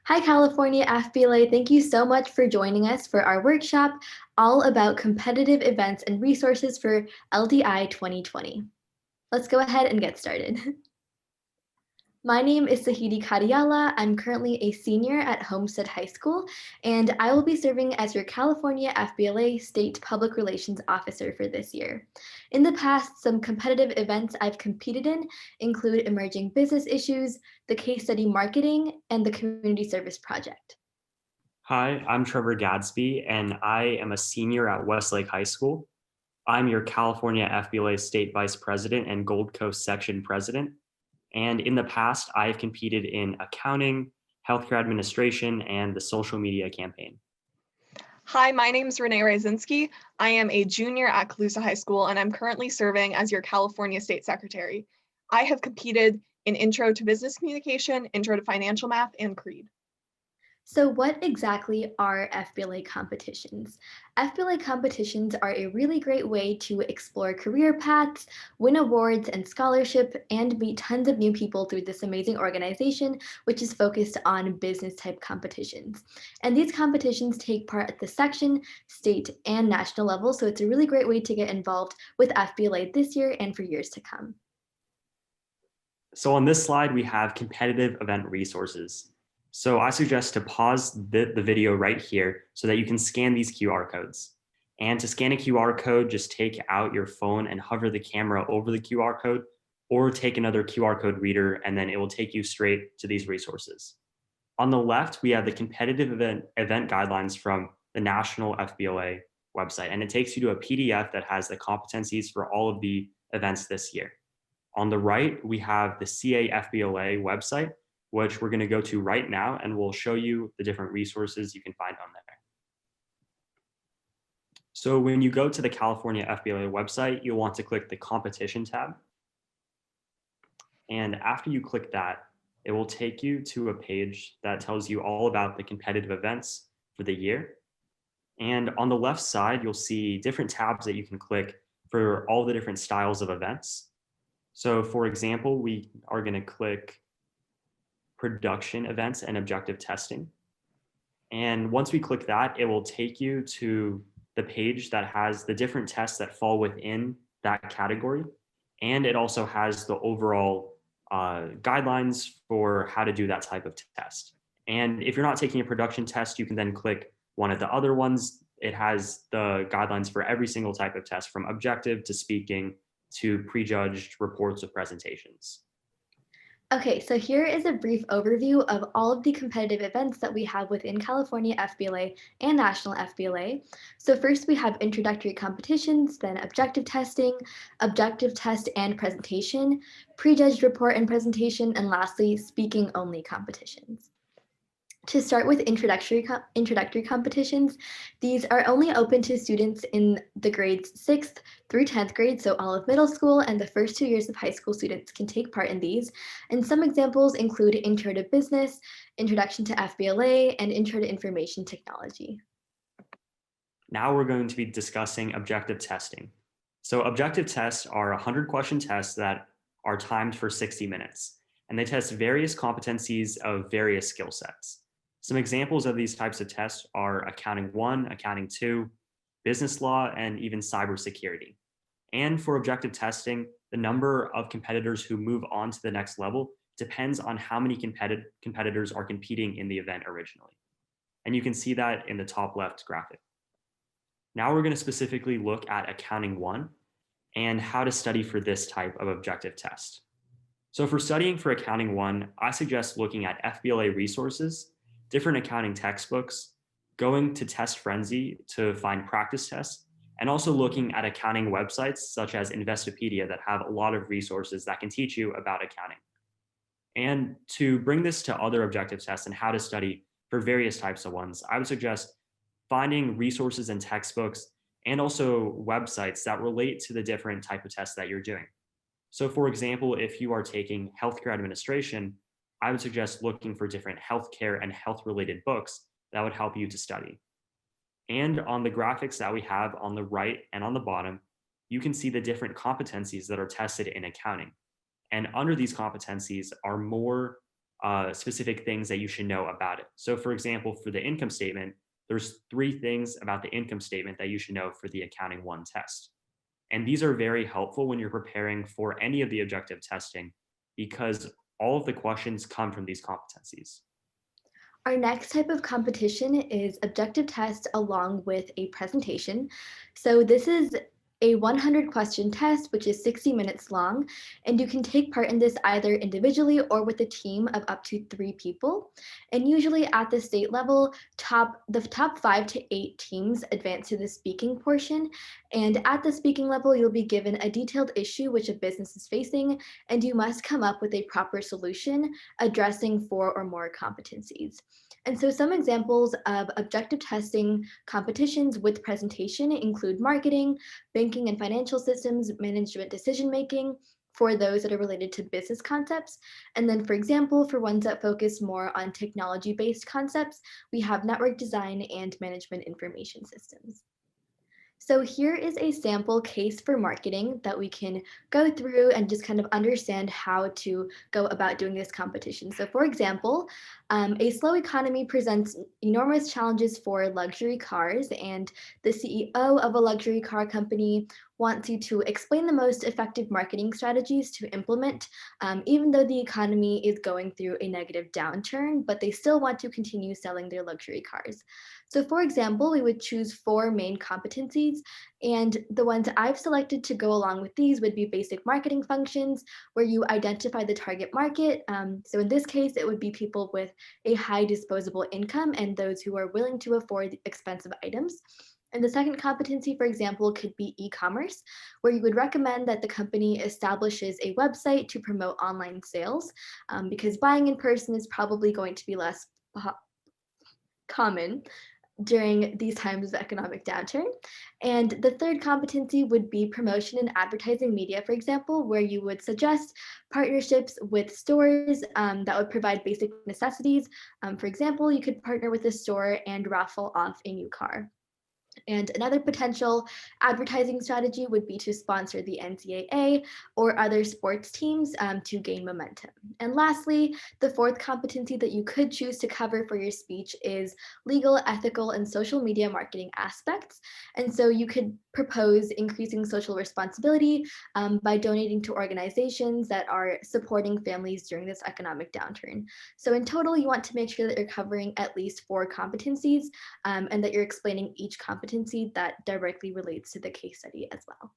Hi, California FBLA. Thank you so much for joining us for our workshop all about competitive events and resources for LDI 2020. Let's go ahead and get started. My name is Sahiti Kadiyala. I'm currently a senior at Homestead High School, and I will be serving as your California FBLA State Public Relations Officer for this year. In the past, some competitive events I've competed in include emerging business issues, the case study marketing, and the community service project. Hi, I'm Trevor Gadsby, and I am a senior at Westlake High School. I'm your California FBLA State Vice President and Gold Coast Section President. And in the past, I've competed in accounting, healthcare administration, and the social media campaign. Hi, my name is Renee Wrysinski. I am a junior at Colusa High School, and I'm currently serving as your California State Secretary. I have competed in Intro to Business Communication, Intro to Financial Math, and CREED. So what exactly are FBLA competitions? FBLA competitions are a really great way to explore career paths, win awards and scholarship, and meet tons of new people through this amazing organization, which is focused on business type competitions. And these competitions take part at the section, state, and national level, so it's a really great way to get involved with FBLA this year and for years to come. So on this slide, we have competitive event resources. So I suggest to pause the video right here so that you can scan these QR codes. And to scan a QR code, just take out your phone and hover the camera over the QR code, or take another QR code reader, and then it will take you straight to these resources. On the left, we have the competitive event guidelines from the National FBLA website, and it takes you to a PDF that has the competencies for all of the events this year. On the right, we have the CA FBLA website, which we're going to go to right now, and we'll show you the different resources you can find on there. So when you go to the California FBLA website, you'll want to click the competition tab. And after you click that, it will take you to a page that tells you all about the competitive events for the year. And on the left side, you'll see different tabs that you can click for all the different styles of events. So for example, we are going to click production events and objective testing. And once we click that, it will take you to the page that has the different tests that fall within that category. And it also has the overall guidelines for how to do that type of test. And if you're not taking a production test, you can then click one of the other ones. It has the guidelines for every single type of test, from objective to speaking to prejudged reports of presentations. Okay, so here is a brief overview of all of the competitive events that we have within California FBLA and National FBLA. So first we have introductory competitions, then objective testing, objective test and presentation, prejudged report and presentation, and lastly, speaking only competitions. To start with introductory competitions, these are only open to students in the grades 6th through 10th grade, so all of middle school and the first 2 years of high school students can take part in these. And some examples include Intro to Business, Introduction to FBLA, and Intro to Information Technology. Now we're going to be discussing objective testing. So objective tests are 100-question tests that are timed for 60 minutes, and they test various competencies of various skill sets. Some examples of these types of tests are Accounting 1, Accounting 2, Business Law, and even Cybersecurity. And for objective testing, the number of competitors who move on to the next level depends on how many competitors are competing in the event originally. And you can see that in the top left graphic. Now we're going to specifically look at Accounting 1 and how to study for this type of objective test. So for studying for Accounting 1, I suggest looking at FBLA resources, different accounting textbooks, going to Test Frenzy to find practice tests, and also looking at accounting websites such as Investopedia that have a lot of resources that can teach you about accounting. And to bring this to other objective tests and how to study for various types of ones, I would suggest finding resources and textbooks and also websites that relate to the different type of tests that you're doing. So for example, if you are taking healthcare administration, I would suggest looking for different healthcare and health-related books that would help you to study. And on the graphics that we have on the right and on the bottom, you can see the different competencies that are tested in accounting. And under these competencies are more specific things that you should know about it. So for example, for the income statement, there's 3 things about the income statement that you should know for the Accounting 1 test. And these are very helpful when you're preparing for any of the objective testing because all of the questions come from these competencies. Our next type of competition is objective test along with a presentation. So this is a 100 question test, which is 60 minutes long, and you can take part in this either individually or with a team of up to 3 people. And usually at the state level, the top 5 to 8 teams advance to the speaking portion. And at the speaking level, you'll be given a detailed issue which a business is facing, and you must come up with a proper solution addressing 4 or more competencies. And so some examples of objective testing competitions with presentation include marketing, banking and financial systems, management decision making, for those that are related to business concepts. And then, for example, for ones that focus more on technology-based concepts, we have network design and management information systems. So here is a sample case for marketing that we can go through and just kind of understand how to go about doing this competition. So for example, a slow economy presents enormous challenges for luxury cars, and the CEO of a luxury car company wants you to explain the most effective marketing strategies to implement, even though the economy is going through a negative downturn, but they still want to continue selling their luxury cars. So for example, we would choose 4 main competencies, and the ones I've selected to go along with these would be basic marketing functions, where you identify the target market. So in this case, it would be people with a high disposable income and those who are willing to afford expensive items. And the second competency, for example, could be e-commerce, where you would recommend that the company establishes a website to promote online sales, because buying in person is probably going to be less common during these times of economic downturn. And the third competency would be promotion and advertising media, for example, where you would suggest partnerships with stores that would provide basic necessities. For example, you could partner with a store and raffle off a new car. And another potential advertising strategy would be to sponsor the NCAA or other sports teams to gain momentum. And lastly, the fourth competency that you could choose to cover for your speech is legal, ethical, and social media marketing aspects. And so you could propose increasing social responsibility by donating to organizations that are supporting families during this economic downturn. So in total, you want to make sure that you're covering at least 4 competencies and that you're explaining each competency that directly relates to the case study as well.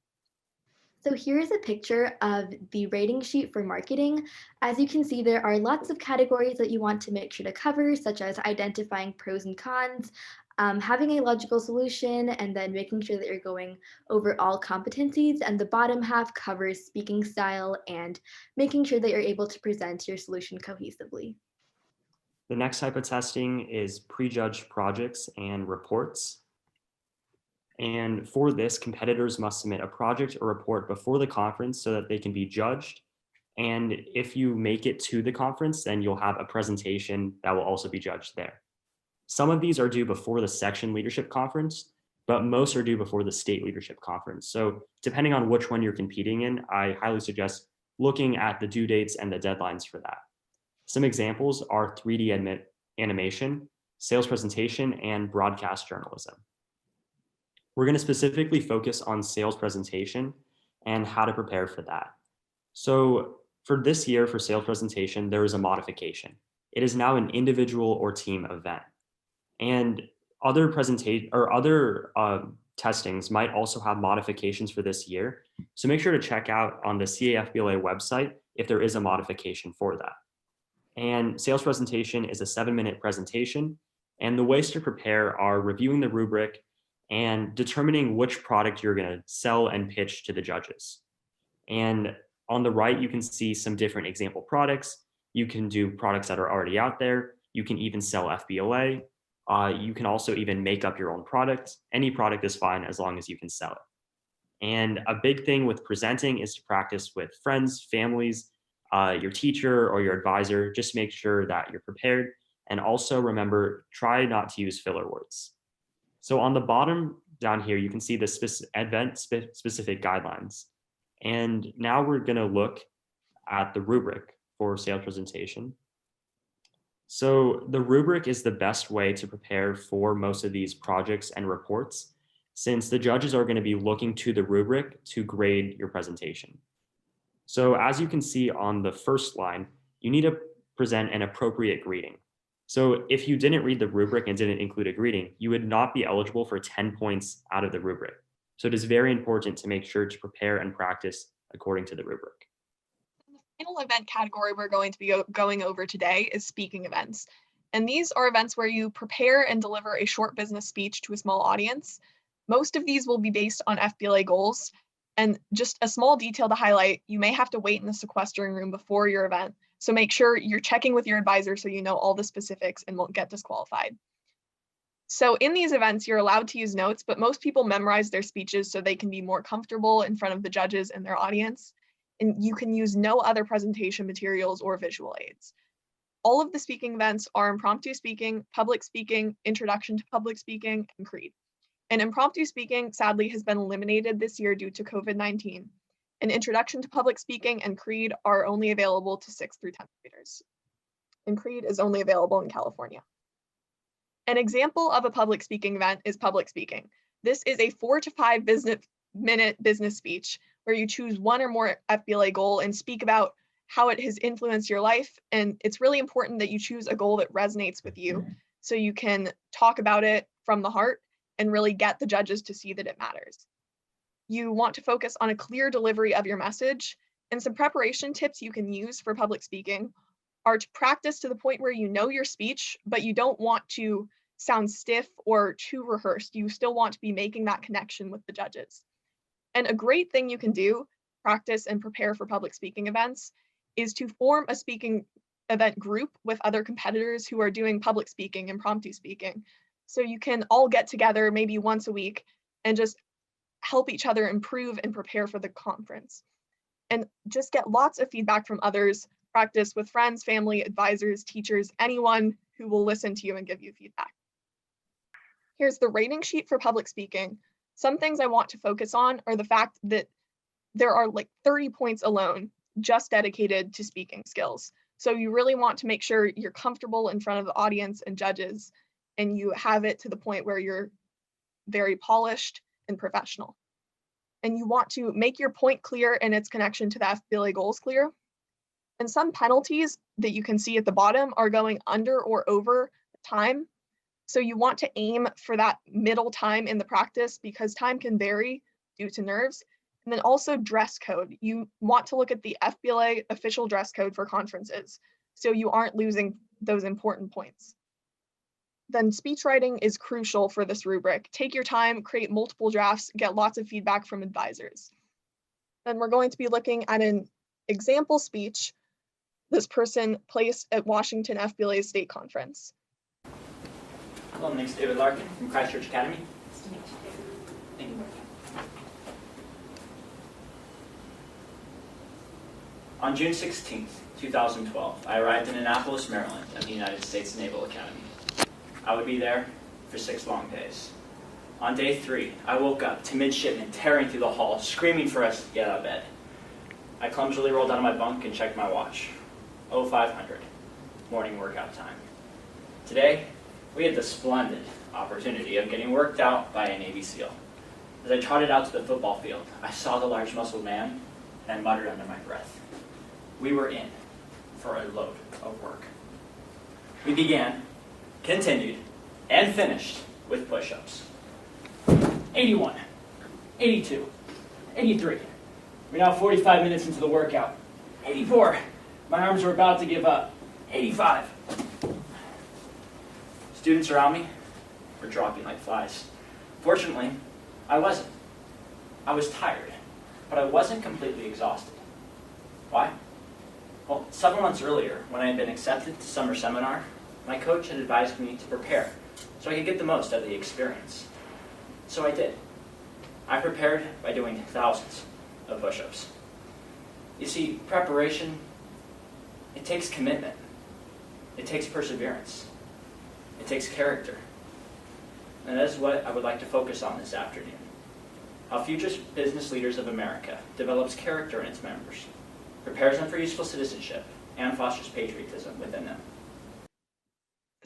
So here is a picture of the rating sheet for marketing. As you can see, there are lots of categories that you want to make sure to cover, such as identifying pros and cons, having a logical solution, and then making sure that you're going over all competencies. And the bottom half covers speaking style and making sure that you're able to present your solution cohesively. The next type of testing is prejudged projects and reports. And for this, competitors must submit a project or report before the conference so that they can be judged. And if you make it to the conference, then you'll have a presentation that will also be judged there. Some of these are due before the section leadership conference, but most are due before the state leadership conference. So depending on which one you're competing in, I highly suggest looking at the due dates and the deadlines for that. Some examples are 3D animation, sales presentation, and broadcast journalism. We're going to specifically focus on sales presentation and how to prepare for that. So for this year, for sales presentation, there is a modification. It is now an individual or team event. And other testings might also have modifications for this year. So make sure to check out on the CAFBLA website if there is a modification for that. And sales presentation is a 7-minute presentation. And the ways to prepare are reviewing the rubric and determining which product you're going to sell and pitch to the judges. And on the right, you can see some different example products. You can do products that are already out there. You can even sell FBLA. You can also even make up your own product. Any product is fine as long as you can sell it. And a big thing with presenting is to practice with friends, families, your teacher or your advisor. Just make sure that you're prepared. And also remember, try not to use filler words. So on the bottom down here, you can see the event-specific guidelines. And now we're going to look at the rubric for sales presentation. So the rubric is the best way to prepare for most of these projects and reports, since the judges are going to be looking to the rubric to grade your presentation. So as you can see on the first line, you need to present an appropriate greeting. So if you didn't read the rubric and didn't include a greeting, you would not be eligible for 10 points out of the rubric. So it is very important to make sure to prepare and practice according to the rubric. The final event category we're going to be going over today is speaking events. And these are events where you prepare and deliver a short business speech to a small audience. Most of these will be based on FBLA goals. And just a small detail to highlight, you may have to wait in the sequestering room before your event. So make sure you're checking with your advisor so you know all the specifics and won't get disqualified. So in these events, you're allowed to use notes, but most people memorize their speeches so they can be more comfortable in front of the judges and their audience. And you can use no other presentation materials or visual aids. All of the speaking events are impromptu speaking, public speaking, introduction to public speaking, and creed. And impromptu speaking, sadly, has been eliminated this year due to COVID-19. An introduction to public speaking and creed are only available to 6th through 10th graders. And creed is only available in California. An example of a public speaking event is public speaking. This is a 4 to 5 minute business speech where you choose one or more FBLA goal and speak about how it has influenced your life. And it's really important that you choose a goal that resonates with you so you can talk about it from the heart and really get the judges to see that it matters. You want to focus on a clear delivery of your message, and some preparation tips you can use for public speaking are to practice to the point where you know your speech, but you don't want to sound stiff or too rehearsed. You still want to be making that connection with the judges. And a great thing you can do, practice and prepare for public speaking events, is to form a speaking event group with other competitors who are doing public speaking, impromptu speaking. So you can all get together maybe once a week and just help each other improve and prepare for the conference. And just get lots of feedback from others, practice with friends, family, advisors, teachers, anyone who will listen to you and give you feedback. Here's the rating sheet for public speaking. Some things I want to focus on are the fact that there are like 30 points alone just dedicated to speaking skills. So you really want to make sure you're comfortable in front of the audience and judges, and you have it to the point where you're very polished and professional. And you want to make your point clear and its connection to the FBLA goals clear. And some penalties that you can see at the bottom are going under or over time. So you want to aim for that middle time in the practice because time can vary due to nerves. And then also dress code. You want to look at the FBLA official dress code for conferences, so you aren't losing those important points. Then speech writing is crucial for this rubric. Take your time, create multiple drafts, get lots of feedback from advisors. Then we're going to be looking at an example speech this person placed at Washington FBLA's state conference. Hello, my name is David Larkin from Christchurch Academy. Nice to meet you, David. Thank you. On June 16th, 2012, I arrived in Annapolis, Maryland at the United States Naval Academy. I would be there for 6 long days. On day 3, I woke up to midshipmen tearing through the hall, screaming for us to get out of bed. I clumsily rolled out of my bunk and checked my watch. 0500, morning workout time. Today, we had the splendid opportunity of getting worked out by a Navy SEAL. As I trotted out to the football field, I saw the large-muscled man, and I muttered under my breath. We were in for a load of work. We began, continued, and finished with push-ups. 81, 82, 83. We're now 45 minutes into the workout. 84. My arms were about to give up. 85. Students around me were dropping like flies. Fortunately, I wasn't. I was tired, but I wasn't completely exhausted. Why? Well, several months earlier, when I had been accepted to summer seminar, my coach had advised me to prepare so I could get the most out of the experience. So I did. I prepared by doing thousands of push-ups. You see, preparation, it takes commitment. It takes perseverance. It takes character. And that is what I would like to focus on this afternoon. How Future Business Leaders of America develops character in its members, prepares them for useful citizenship, and fosters patriotism within them.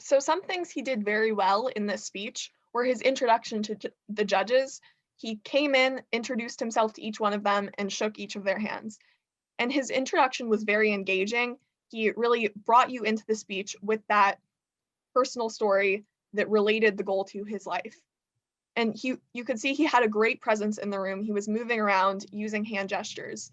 So some things he did very well in this speech were his introduction to the judges. He came in, introduced himself to each one of them, and shook each of their hands. And his introduction was very engaging. He really brought you into the speech with that personal story that related the goal to his life. And you could see he had a great presence in the room. He was moving around using hand gestures.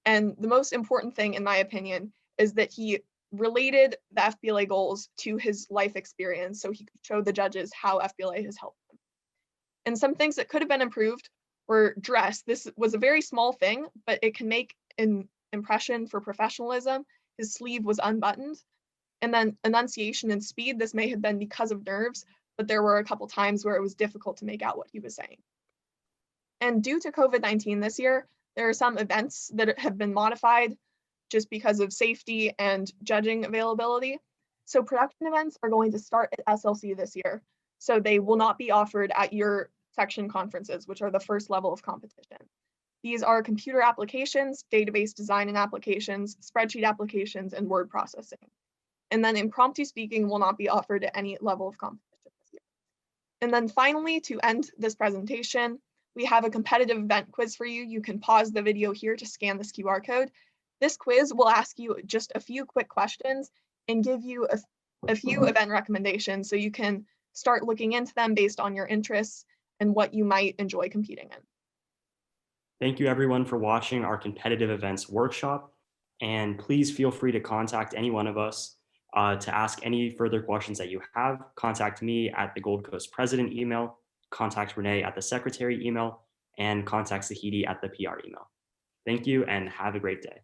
And the most important thing, in my opinion, is that he related the FBLA goals to his life experience so he could show the judges how FBLA has helped him. And some things that could have been improved were dress. This was a very small thing, but it can make an impression for professionalism. His sleeve was unbuttoned. And then enunciation and speed, this may have been because of nerves, but there were a couple times where it was difficult to make out what he was saying. And due to COVID-19 this year, there are some events that have been modified just because of safety and judging availability. So production events are going to start at SLC this year. So they will not be offered at your section conferences, which are the first level of competition. These are computer applications, database design and applications, spreadsheet applications, and word processing. And then impromptu speaking will not be offered at any level of competition this year. And then finally, to end this presentation, we have a competitive event quiz for you. You can pause the video here to scan this QR code. This quiz will ask you just a few quick questions and give you a few event recommendations so you can start looking into them based on your interests and what you might enjoy competing in. Thank you everyone for watching our competitive events workshop. And please feel free to contact any one of us to ask any further questions that you have. Contact me at the Gold Coast President email, contact Renee at the Secretary email, and contact Sahiti at the PR email. Thank you and have a great day.